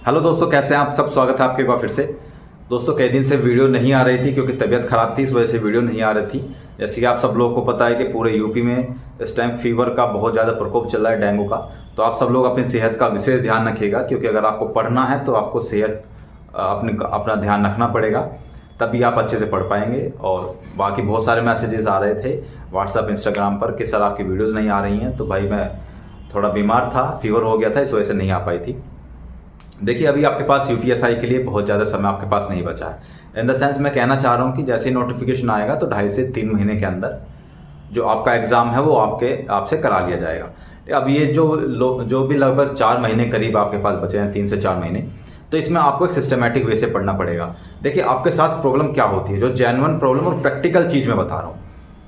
Hello दोस्तों, कैसे हैं आप सब। स्वागत है आपके एक बार फिर से। दोस्तों कई दिन से वीडियो नहीं आ रही थी क्योंकि तबीयत खराब थी, इस वजह से वीडियो नहीं आ रही थी। जैसे कि आप सब लोगों को पता है कि पूरे यूपी में इस टाइम फीवर का बहुत ज़्यादा प्रकोप चल रहा है, डेंगू का। तो आप सब लोग अपनी सेहत का विशेष ध्यान रखिएगा, क्योंकि अगर आपको पढ़ना है तो आपको सेहत अपना ध्यान रखना पड़ेगा, तभी आप अच्छे से पढ़ पाएंगे। और बाकी बहुत सारे मैसेजेस आ रहे थे व्हाट्सएप इंस्टाग्राम पर कि सर आपकी वीडियोज़ नहीं आ रही हैं। तो भाई मैं थोड़ा बीमार था, फीवर हो गया था, इस वजह से नहीं आ पाई थी। देखिए अभी आपके पास यूपीएसआई के लिए बहुत ज़्यादा समय आपके पास नहीं बचा है। इन द सेंस मैं कहना चाह रहा हूँ कि जैसे ही नोटिफिकेशन आएगा तो 2.5 से 3 महीने के अंदर जो आपका एग्ज़ाम है वो आपसे करा लिया जाएगा। अब ये जो भी लगभग 4 महीने करीब आपके पास बचे हैं, 3 से 4 महीने, तो इसमें आपको एक सिस्टमेटिक वे से पढ़ना पड़ेगा। देखिए आपके साथ प्रॉब्लम क्या होती है, जो जेन्युइन प्रॉब्लम और प्रैक्टिकल चीज़ मैं बता रहा हूँ।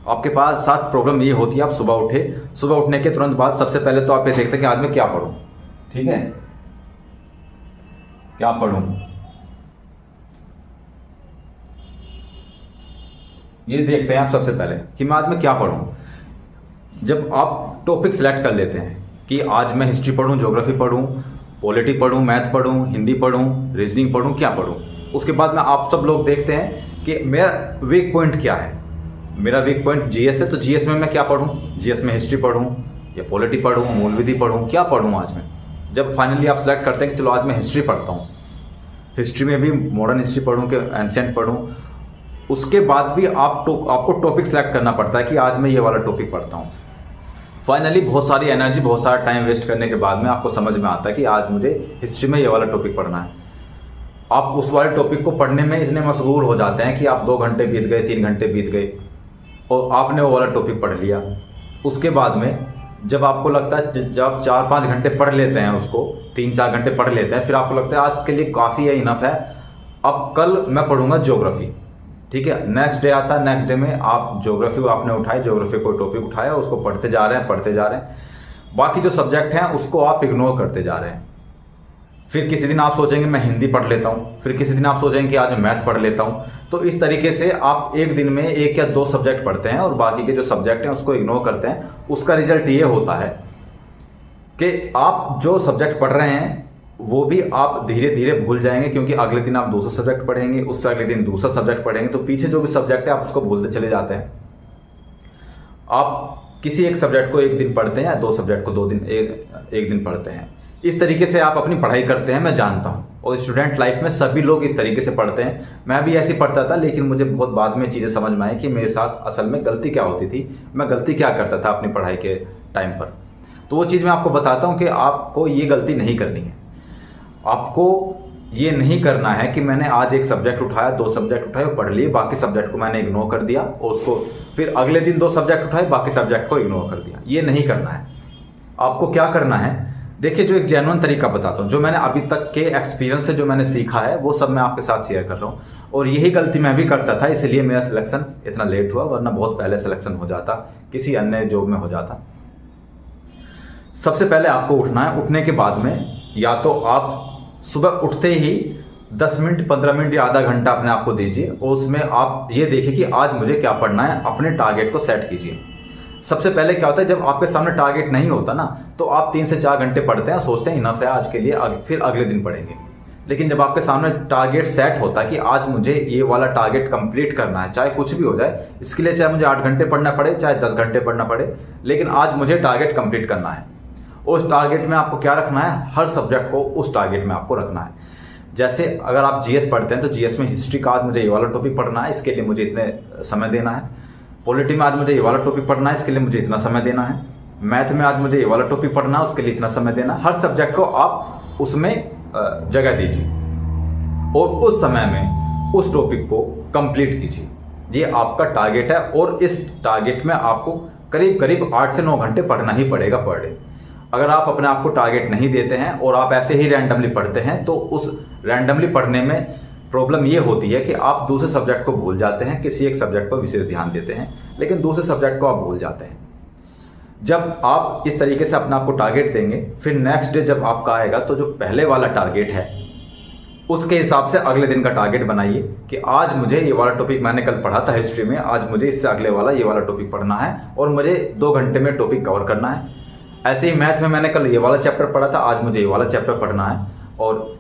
आपके पास साथ प्रॉब्लम ये होती है, आप सुबह उठने के तुरंत बाद सबसे पहले तो आप ये देखते हैं कि आज मैं क्या पढ़ूँ, ठीक है, क्या पढ़ूं, ये देखते हैं आप सबसे पहले कि मैं आज में क्या पढ़ूं। जब आप टॉपिक सिलेक्ट कर लेते हैं कि आज मैं हिस्ट्री पढ़ूं, ज्योग्राफी पढ़ूं, पॉलिटी पढ़ूं, मैथ पढ़ूं, हिंदी पढ़ूं, रीजनिंग पढ़ूं, क्या पढ़ूं, उसके बाद में आप सब लोग देखते हैं कि मेरा वीक पॉइंट क्या है। मेरा वीक पॉइंट जीएस है, तो जीएस में मैं क्या पढ़ूं, जीएस में हिस्ट्री पढ़ूं या पॉलिटी पढ़ूं, मूल विधि पढ़ूं, क्या पढ़ूं आज में। जब फाइनली आप सिलेक्ट करते हैं कि चलो आज मैं हिस्ट्री पढ़ता हूँ, हिस्ट्री में भी मॉडर्न हिस्ट्री पढ़ूं कि एंशिएंट पढ़ूं, उसके बाद भी आपको टॉपिक सिलेक्ट करना पड़ता है कि आज मैं ये वाला टॉपिक पढ़ता हूँ। फाइनली बहुत सारी एनर्जी, बहुत सारा टाइम वेस्ट करने के बाद में आपको समझ में आता है कि आज मुझे हिस्ट्री में ये वाला टॉपिक पढ़ना है। आप उस वाले टॉपिक को पढ़ने में इतने मशगूल हो जाते हैं कि आप 2 घंटे बीत गए, 3 घंटे बीत गए और आपने वो वाला टॉपिक पढ़ लिया। उसके बाद में जब आपको लगता है, जब आप 4-5 घंटे पढ़ लेते हैं, उसको 3-4 घंटे पढ़ लेते हैं, फिर आपको लगता है आज के लिए काफ़ी है, इनफ है, अब कल मैं पढ़ूंगा ज्योग्राफी, ठीक है। नेक्स्ट डे आता है, नेक्स्ट डे में आप ज्योग्राफी आपने उठाई, ज्योग्राफी कोई टॉपिक उठाया, उसको पढ़ते जा रहे हैं। बाकी जो सब्जेक्ट हैं उसको आप इग्नोर करते जा रहे हैं। फिर किसी दिन आप सोचेंगे मैं हिंदी पढ़ लेता हूँ, फिर किसी दिन आप सोचेंगे कि आज मैं मैथ पढ़ लेता हूँ। तो इस तरीके से आप एक दिन में 1 या 2 सब्जेक्ट पढ़ते हैं और बाकी के जो सब्जेक्ट हैं उसको इग्नोर करते हैं। उसका रिजल्ट ये होता है कि आप जो सब्जेक्ट पढ़ रहे हैं वो भी आप धीरे धीरे भूल जाएंगे, क्योंकि अगले दिन आप दूसरा सब्जेक्ट पढ़ेंगे, उससे अगले दिन दूसरा सब्जेक्ट पढ़ेंगे, तो पीछे जो भी सब्जेक्ट है आप उसको भूलते चले जाते हैं। आप किसी एक सब्जेक्ट को एक दिन पढ़ते हैं या 2 सब्जेक्ट को 2 दिन एक दिन पढ़ते हैं। इस तरीके से आप अपनी पढ़ाई करते हैं, मैं जानता हूं, और स्टूडेंट लाइफ में सभी लोग इस तरीके से पढ़ते हैं। मैं भी ऐसे पढ़ता था, लेकिन मुझे बहुत बाद में चीजें समझ में आई कि मेरे साथ असल में गलती क्या होती थी, मैं गलती क्या करता था अपनी पढ़ाई के टाइम पर। तो वो चीज मैं आपको बताता हूं कि आपको ये गलती नहीं करनी है। आपको ये नहीं करना है कि मैंने आज एक सब्जेक्ट उठाया, 2 सब्जेक्ट उठाए और पढ़ लिए, बाकी सब्जेक्ट को मैंने इग्नोर कर दिया, और उसको फिर अगले दिन 2 सब्जेक्ट उठाए, बाकी सब्जेक्ट को इग्नोर कर दिया। ये नहीं करना है। आपको क्या करना है, देखिए जो एक जेन्युइन तरीका बताता हूँ, जो मैंने अभी तक के एक्सपीरियंस से जो मैंने सीखा है वो सब मैं आपके साथ शेयर कर रहा हूँ। और यही गलती मैं भी करता था, इसलिए मेरा सिलेक्शन इतना लेट हुआ, वरना बहुत पहले सिलेक्शन हो जाता, किसी अन्य जॉब में हो जाता। सबसे पहले आपको उठना है। उठने के बाद में या तो आप सुबह उठते ही 10 मिनट, 15 मिनट या आधा घंटा अपने आप को दीजिए, और उसमें आप ये देखिए कि आज मुझे क्या पढ़ना है, अपने टारगेट को सेट कीजिए। सबसे पहले क्या होता है, जब आपके सामने टारगेट नहीं होता ना, तो आप 3 से 4 घंटे पढ़ते हैं, सोचते हैं इनफ है आज के लिए, फिर अगले दिन पढ़ेंगे। लेकिन जब आपके सामने टारगेट सेट होता है कि आज मुझे ये वाला टारगेट कंप्लीट करना है, चाहे कुछ भी हो जाए, इसके लिए चाहे मुझे 8 घंटे पढ़ना पड़े, चाहे 10 घंटे पढ़ना पड़े, लेकिन आज मुझे टारगेट कंप्लीट करना है। उस टारगेट में आपको क्या रखना है, हर सब्जेक्ट को उस टारगेट में आपको रखना है। जैसे अगर आप जीएस पढ़ते हैं तो जीएस में हिस्ट्री का आज मुझे ये वाला टॉपिक पढ़ना है, इसके लिए मुझे इतने समय देना है। पॉलिटी में आज मुझे ये वाला टॉपिक पढ़ना है, इसके लिए मुझे इतना समय देना है। मैथ में आज मुझे ये वाला टॉपिक पढ़ना है, उसके लिए इतना समय देना है। हर सब्जेक्ट को आप उसमें जगह दीजिए और उस समय में उस टॉपिक को कंप्लीट कीजिए। ये आपका टारगेट है, और इस टारगेट में आपको करीब करीब 8 से 9 घंटे पढ़ना ही पड़ेगा पर डे। अगर आप अपने आप को टारगेट नहीं देते हैं और आप ऐसे ही रैंडमली पढ़ते हैं, तो उस रैंडमली पढ़ने में प्रॉब्लम ये होती है कि आप दूसरे सब्जेक्ट को भूल जाते हैं, किसी एक सब्जेक्ट पर विशेष ध्यान देते हैं, लेकिन दूसरे सब्जेक्ट को आप भूल जाते हैं। जब आप इस तरीके से अपने आप को टारगेट देंगे, फिर नेक्स्ट डे जब आपका आएगा, तो जो पहले वाला टारगेट है उसके हिसाब से अगले दिन का टारगेट बनाइए कि आज मुझे ये वाला टॉपिक मैंने कल पढ़ा था हिस्ट्री में, आज मुझे इससे अगले वाला ये वाला टॉपिक पढ़ना है और मुझे 2 घंटे में टॉपिक कवर करना है। ऐसे ही मैथ में मैंने कल ये वाला चैप्टर पढ़ा था, आज मुझे ये वाला चैप्टर पढ़ना है। और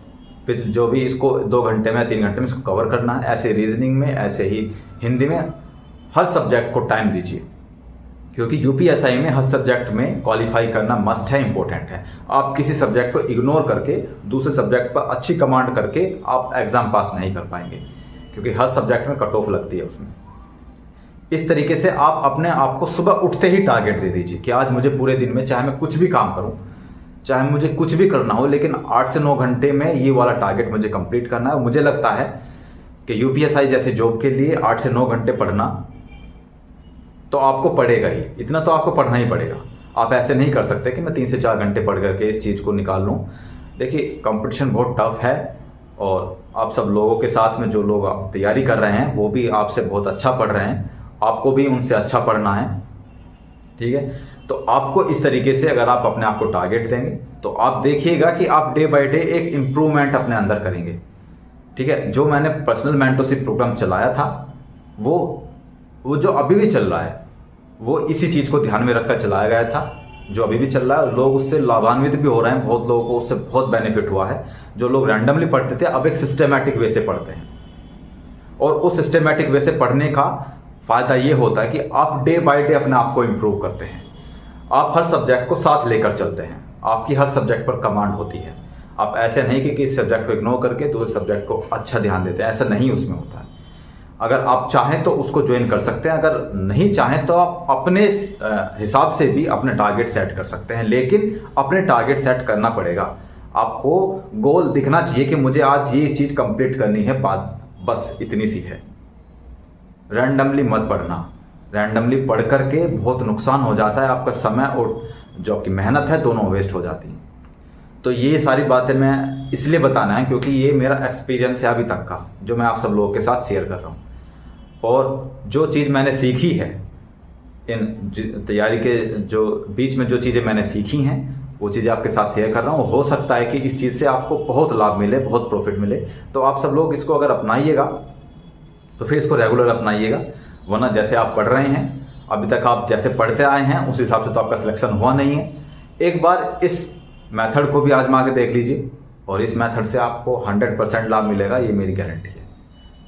जो भी इसको 2 घंटे में 3 घंटे में इसको कवर करना है। ऐसे रीजनिंग में, ऐसे ही हिंदी में, हर सब्जेक्ट को टाइम दीजिए, क्योंकि यूपीएसआई में हर सब्जेक्ट में क्वालिफाई करना मस्ट है, इंपॉर्टेंट है। आप किसी सब्जेक्ट को इग्नोर करके दूसरे सब्जेक्ट पर अच्छी कमांड करके आप एग्जाम पास नहीं कर पाएंगे, क्योंकि हर सब्जेक्ट में कट ऑफ लगती है उसमें। इस तरीके से आप अपने आप को सुबह उठते ही टारगेट दे दीजिए कि आज मुझे पूरे दिन में, चाहे मैं कुछ भी काम करूं, चाहे मुझे कुछ भी करना हो, लेकिन 8 से 9 घंटे में ये वाला टारगेट मुझे कंप्लीट करना है। मुझे लगता है कि यूपीएसआई जैसे जॉब के लिए 8 से 9 घंटे पढ़ना तो आपको पड़ेगा ही, इतना तो आपको पढ़ना ही पड़ेगा। आप ऐसे नहीं कर सकते कि मैं 3 से 4 घंटे पढ़ करके इस चीज़ को निकाल लूँ। देखिए, कंपटीशन बहुत टफ है और आप सब लोगों के साथ में जो लोग तैयारी कर रहे हैं वो भी आपसे बहुत अच्छा पढ़ रहे हैं, आपको भी उनसे अच्छा पढ़ना है, ठीक है। तो आपको इस तरीके से अगर आप अपने आप को टारगेट देंगे तो आप देखिएगा कि आप डे बाय डे एक इम्प्रूवमेंट अपने अंदर करेंगे, ठीक है। जो मैंने पर्सनल मेंटरशिप प्रोग्राम चलाया था वो जो अभी भी चल रहा है वो इसी चीज को ध्यान में रखकर चलाया गया था। जो अभी भी चल रहा है, लोग उससे लाभान्वित भी हो रहे हैं, बहुत लोगों को उससे बहुत बेनिफिट हुआ है। जो लोग रैंडमली पढ़ते थे अब एक सिस्टमैटिक वे से पढ़ते हैं, और उस सिस्टमैटिक वे से पढ़ने का फायदा ये होता है कि आप डे बाय डे अपने आप को इंप्रूव करते हैं। आप हर सब्जेक्ट को साथ लेकर चलते हैं, आपकी हर सब्जेक्ट पर कमांड होती है। आप ऐसे नहीं कि इस सब्जेक्ट को इग्नोर करके दूसरे सब्जेक्ट को अच्छा ध्यान देते हैं, ऐसा नहीं उसमें होता है। अगर आप चाहें तो उसको ज्वाइन कर सकते हैं, अगर नहीं चाहें तो आप अपने हिसाब से भी अपने टारगेट सेट कर सकते हैं, लेकिन अपने टारगेट सेट करना पड़ेगा। आपको गोल दिखना चाहिए कि मुझे आज ये चीज कंप्लीट करनी है, बात बस इतनी सी है। रैंडमली मत पढ़ना, रैंडमली पढ़ करके बहुत नुकसान हो जाता है, आपका समय और जो आपकी मेहनत है दोनों वेस्ट हो जाती है। तो ये सारी बातें मैं इसलिए बताना है क्योंकि ये मेरा एक्सपीरियंस है अभी तक का, जो मैं आप सब लोगों के साथ शेयर कर रहा हूँ। और जो चीज़ मैंने सीखी है इन तैयारी के जो बीच में, जो चीज़ें मैंने सीखी हैं वो चीज़ें आपके साथ शेयर कर रहा हूँ। हो सकता है कि इस चीज़ से आपको बहुत लाभ मिले, बहुत प्रॉफिट मिले। तो आप सब लोग इसको अगर अपनाइएगा तो फिर इसको रेगुलर अपनाइएगा, वरना जैसे आप पढ़ रहे हैं अभी तक, आप जैसे पढ़ते आए हैं उस हिसाब से तो आपका सिलेक्शन हुआ नहीं है। एक बार इस मेथड को भी आजमा के देख लीजिए और इस मेथड से आपको 100% लाभ मिलेगा, ये मेरी गारंटी है।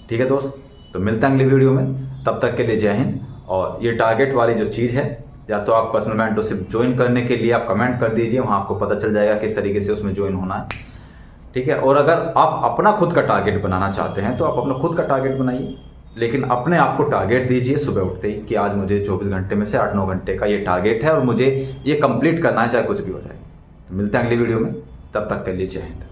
ठीक है दोस्त, तो मिलते हैं अगली वीडियो में, तब तक के लिए जय हिंद। और ये टारगेट वाली जो चीज़ है, या तो आप पर्सनल मेंटरशिप ज्वाइन करने के लिए आप कमेंट कर दीजिए, वहाँ आपको पता चल जाएगा किस तरीके से उसमें ज्वाइन होना है, ठीक है। और अगर आप अपना खुद का टारगेट बनाना चाहते हैं तो आप अपना खुद का टारगेट बनाइए, लेकिन अपने आप को टारगेट दीजिए सुबह उठते ही कि आज मुझे 24 घंटे में से 8-9 घंटे का ये टारगेट है और मुझे ये कंप्लीट करना है, चाहे कुछ भी हो जाए। तो मिलते हैं अगली वीडियो में, तब तक के लिए जय हिंद।